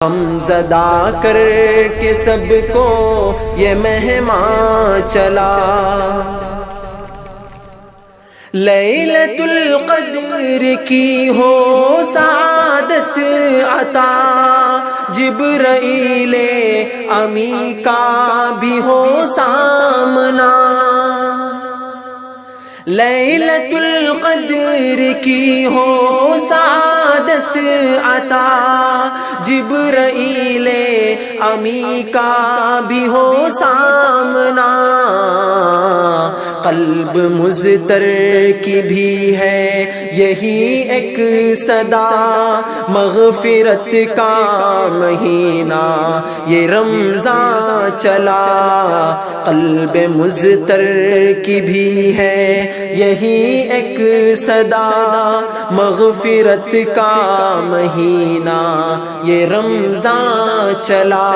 ہم زدہ کر کے سب کو یہ مہمان چلا، لیلۃ القدر کی ہو سعادت عطا، جبرائیل امی کا بھی ہو سامنا، لیلۃ القدر کی ہو سعادت عطا، جبرائیل امی کا بھی ہو سامنا، قلب مضطر کی بھی ہے یہی ایک صدا، مغفرت کا مہینہ یہ رمضان چلا، قلب مضطر کی بھی ہے یہی ایک صدا، مغفرت کا مہینہ یہ رمضان چلا۔